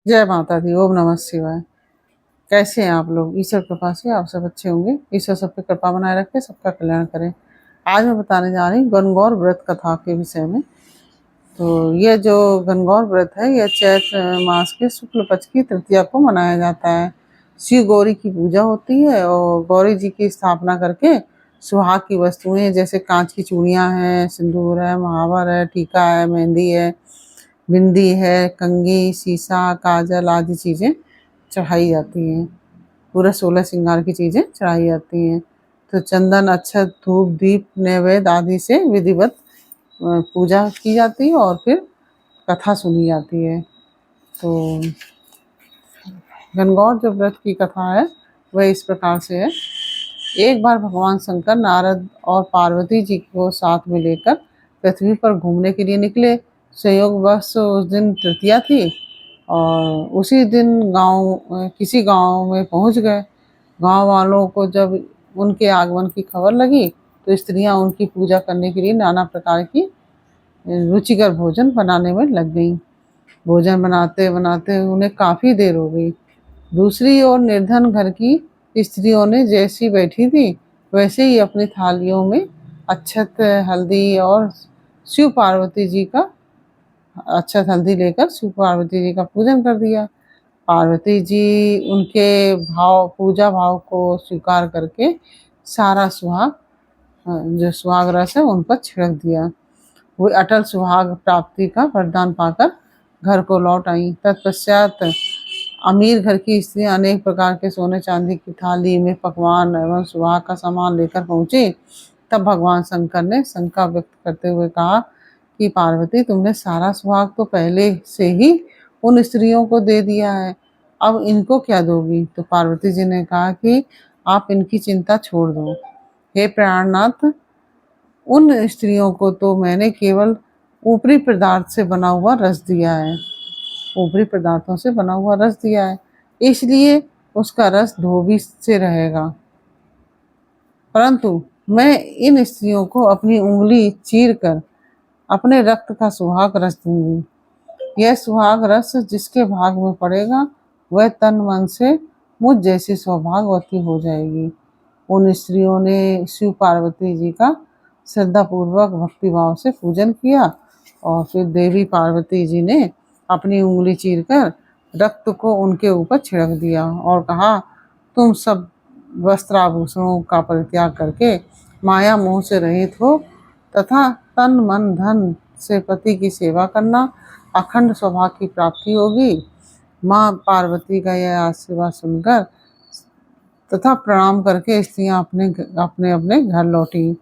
जय माता दी। ओम नमः शिवाय। कैसे हैं आप लोग? ईश्वर कृपा से आप सब अच्छे होंगे। ईश्वर सब पे कृपा बनाए रखे, सबका कल्याण करे। आज मैं बताने जा रही हूँ गणगौर व्रत कथा के विषय में। तो ये जो गणगौर व्रत है, यह चैत्र मास के शुक्ल पक्ष की तृतीया को मनाया जाता है। शिव गौरी की पूजा होती है और गौरी जी की स्थापना करके सुहाग की वस्तुएं जैसे कांच की चूड़ियां हैं, सिंदूर है, महावर है, टीका है, मेहंदी है, बिंदी है, कंघी, शीशा, काजल आदि चीज़ें चढ़ाई जाती हैं। पूरा 16 श्रृंगार की चीज़ें चढ़ाई जाती हैं। तो चंदन, अक्षत, धूप, दीप, नैवेद्य आदि से विधिवत पूजा की जाती है और फिर कथा सुनी जाती है। तो गणगौर जो व्रत की कथा है वह इस प्रकार से है। एक बार भगवान शंकर नारद और पार्वती जी को साथ में लेकर पृथ्वी पर घूमने के लिए निकले। संयोगवश उस दिन तृतीया थी और उसी दिन किसी गांव में पहुंच गए। गांव वालों को जब उनके आगमन की खबर लगी तो स्त्रियां उनकी पूजा करने के लिए नाना प्रकार की रुचिकर भोजन बनाने में लग गईं। भोजन बनाते बनाते उन्हें काफ़ी देर हो गई। दूसरी ओर निर्धन घर की स्त्रियों ने जैसी बैठी थी वैसे ही अपनी थालियों में अक्षत, हल्दी और शिव पार्वती जी का अक्षत हल्दी लेकर शिव पार्वती जी का पूजन कर दिया। पार्वती जी उनके पूजा भाव को स्वीकार करके सारा जो सुहाग रस है उन पर छिड़क दिया। वो अटल सुहाग प्राप्ति का वरदान पाकर घर को लौट आई। तत्पश्चात अमीर घर की स्त्रियां अनेक प्रकार के सोने चांदी की थाली में पकवान एवं सुहाग का सामान लेकर पहुंची। तब भगवान शंकर ने शंका व्यक्त करते हुए कहा कि पार्वती, तुमने सारा सुहाग तो पहले से ही उन स्त्रियों को दे दिया है, अब इनको क्या दोगी? तो पार्वती जी ने कहा कि आप इनकी चिंता छोड़ दो। हे प्राणनाथ, उन स्त्रियों को तो मैंने केवल ऊपरी पदार्थ से बना हुआ रस दिया है, ऊपरी पदार्थों से बना हुआ रस दिया है, इसलिए उसका रस धोबी से रहेगा। परंतु मैं इन स्त्रियों को अपनी उंगली चीर कर अपने रक्त का सुहाग रस दूंगी। यह सुहाग रस जिसके भाग में पड़ेगा वह तन मन से मुझ जैसी सौभाग्यवती हो जाएगी। उन स्त्रियों ने शिव पार्वती जी का श्रद्धापूर्वक भक्तिभाव से पूजन किया और फिर देवी पार्वती जी ने अपनी उंगली चीरकर रक्त को उनके ऊपर छिड़क दिया और कहा, तुम सब वस्त्राभूषणों का परित्याग करके माया मोह से रहित हो तथा तन मन धन से पति की सेवा करना, अखंड सौभाग्य की प्राप्ति होगी। माँ पार्वती का यह आशीर्वाद सुनकर तथा प्रणाम करके स्त्रियां अपने अपने अपने घर लौटी।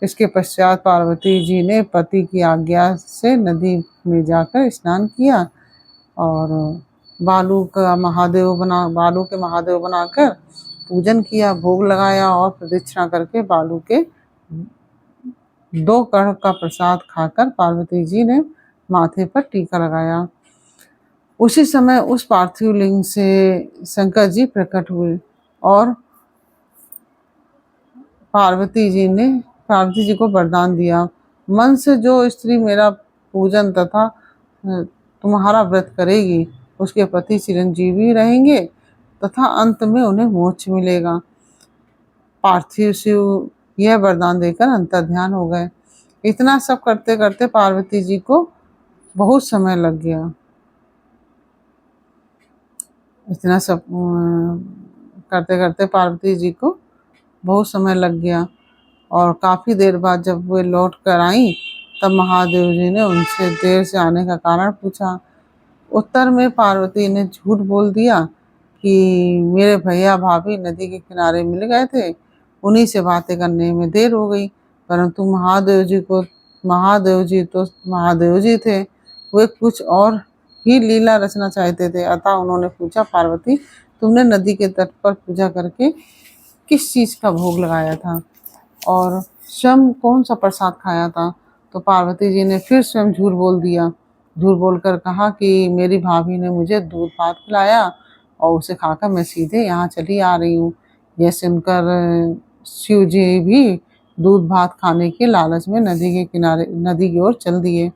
इसके पश्चात पार्वती जी ने पति की आज्ञा से नदी में जाकर स्नान किया और बालू के महादेव बनाकर पूजन किया, भोग लगाया और प्रदक्षिणा करके बालू के 2 कण का प्रसाद खाकर पार्वती जी ने माथे पर टीका लगाया। उसी समय उस पार्थिव लिंग से शंकर जी प्रकट हुए और पार्वती जी को वरदान दिया, मन से जो स्त्री मेरा पूजन तथा तुम्हारा व्रत करेगी उसके पति चिरंजीवी रहेंगे तथा अंत में उन्हें मोक्ष मिलेगा। पार्थिव शिव यह वरदान देकर अंतर्ध्यान हो गए। इतना सब करते करते पार्वती जी को बहुत समय लग गया। इतना सब करते करते पार्वती जी को बहुत समय लग गया और काफ़ी देर बाद जब वे लौट कर आई तब महादेव जी ने उनसे देर से आने का कारण पूछा। उत्तर में पार्वती ने झूठ बोल दिया कि मेरे भैया भाभी नदी के किनारे मिल गए थे, उन्हीं से बातें करने में देर हो गई। परंतु महादेव जी थे, वे कुछ और ही लीला रचना चाहते थे। अतः उन्होंने पूछा, पार्वती, तुमने नदी के तट पर पूजा करके किस चीज़ का भोग लगाया था और स्वयं कौन सा प्रसाद खाया था? तो पार्वती जी ने फिर स्वयं झूठ बोल दिया। झूठ बोलकर कहा कि मेरी भाभी ने मुझे दूध भात खिलाया और उसे खाकर मैं सीधे यहाँ चली आ रही हूँ। यह सुनकर शिव जी भी दूध भात खाने के लालच में नदी की ओर चल दिए।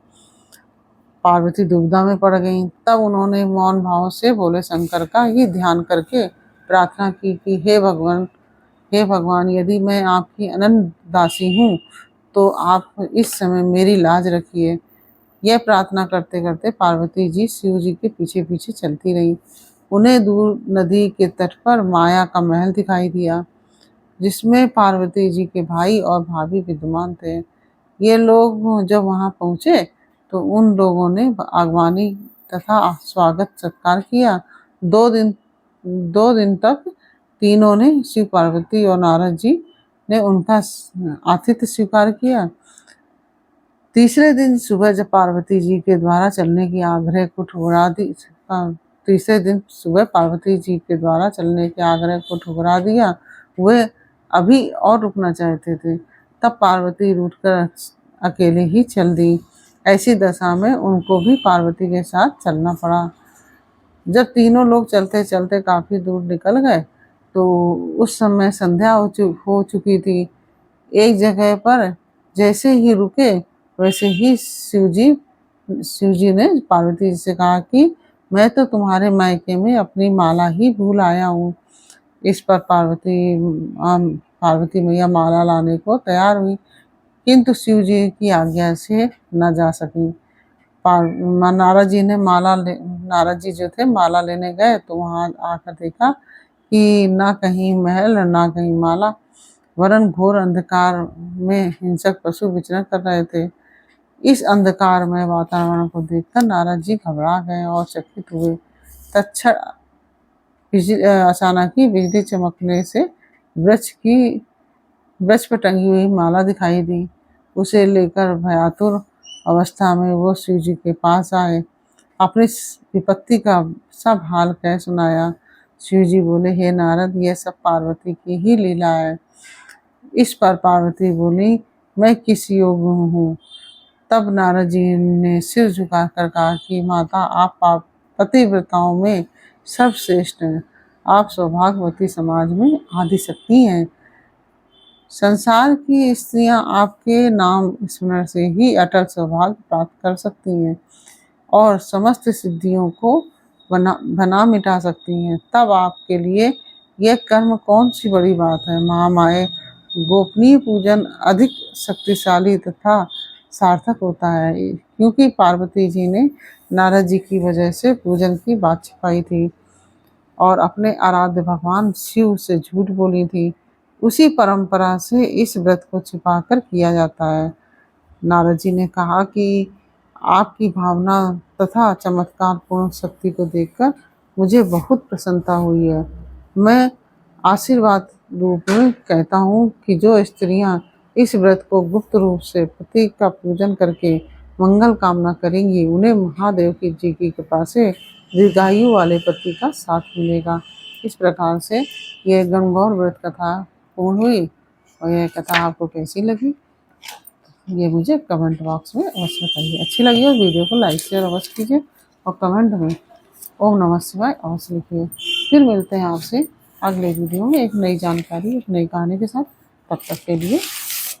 पार्वती दुविधा में पड़ गईं। तब उन्होंने मौन भाव से भोले शंकर का ही ध्यान करके प्रार्थना की कि हे भगवान, यदि मैं आपकी अनन्य दासी हूँ तो आप इस समय मेरी लाज रखिए। यह प्रार्थना करते करते पार्वती जी शिव जी के पीछे पीछे चलती रहीं। उन्हें दूर नदी के तट पर माया का महल दिखाई दिया, जिसमें पार्वती जी के भाई और भाभी विद्यमान थे। ये लोग जब वहां पहुंचे तो उन लोगों ने आगवानी तथा स्वागत सत्कार किया। 2 दिन 2 दिन तक तीनों ने, शिव पार्वती और नारद जी ने उनका आतिथ्य स्वीकार किया। तीसरे दिन सुबह जब पार्वती जी के द्वारा चलने की आग्रह को ठुकरा दी तीसरे दिन सुबह पार्वती जी के द्वारा चलने के आग्रह को ठुकरा दिया, वे अभी और रुकना चाहते थे। तब पार्वती रूठकर अकेले ही चल दी। ऐसी दशा में उनको भी पार्वती के साथ चलना पड़ा। जब तीनों लोग चलते चलते काफी दूर निकल गए तो उस समय संध्या हो चुकी थी। एक जगह पर जैसे ही रुके वैसे ही शिवजी ने पार्वती जी से कहा कि मैं तो तुम्हारे मायके में अपनी माला ही भूल आया हूँ। इस पर पार्वती मैया माला लाने को तैयार हुई, किंतु शिव जी की आज्ञा से न जा सकी। नारद जी जो थे माला लेने गए तो वहां आकर देखा कि ना कहीं महल ना कहीं माला, वरन घोर अंधकार में हिंसक पशु विचरण कर रहे थे। इस अंधकारमय वातावरण को देखकर नारद जी घबरा गए और चकित हुए। तत्क्षण अचानक ही बिजली चमकने से वृक्ष पर टंगी हुई माला दिखाई दी। उसे लेकर भयातुर अवस्था में वो शिव जी के पास आए। अपनी विपत्ति का सब हाल कह सुनाया। शिव जी बोले, हे नारद, यह सब पार्वती की ही लीला है। इस पर पार्वती बोली, मैं किस योग में हूँ। तब नारद जी ने सिर झुकाकर कहा कि माता, आप पतिव्रताओं में सर्वश्रेष्ठ हैं। आप सौभाग्यवती समाज में आदिशक्ति हैं। संसार की स्त्रियां आपके नाम स्मरण से ही अटल सौभाग्य प्राप्त कर सकती हैं और समस्त सिद्धियों को बना मिटा सकती हैं। तब आपके लिए यह कर्म कौन सी बड़ी बात है। महामाये गोपनीय पूजन अधिक शक्तिशाली तथा सार्थक होता है, क्योंकि पार्वती जी ने नारद जी की वजह से पूजन की बात छिपाई थी और अपने आराध्य भगवान शिव से झूठ बोली थी। उसी परंपरा से इस व्रत को छिपाकर किया जाता है। नारद जी ने कहा कि आपकी भावना तथा चमत्कार पूर्ण शक्ति को देखकर मुझे बहुत प्रसन्नता हुई है। मैं आशीर्वाद रूप में कहता हूँ कि जो स्त्रियां इस व्रत को गुप्त रूप से पति का पूजन करके मंगल कामना करेंगी, उन्हें महादेव जी की कृपा से दीर्घायु वाले पति का साथ मिलेगा। इस प्रकार से यह गणगौर व्रत कथा पूर्ण हुई। और यह कथा आपको कैसी लगी ये मुझे कमेंट बॉक्स में अवश्य बताइए। अच्छी लगी हो वीडियो को लाइक शेयर अवश्य कीजिए और कमेंट में ओम नमः शिवाय अवश्य लिखिए। फिर मिलते हैं आपसे अगले वीडियो में एक नई जानकारी, एक नई कहानी के साथ। तब तक के लिए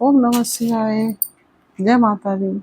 ओम नमः शिवाय। जय माता दी।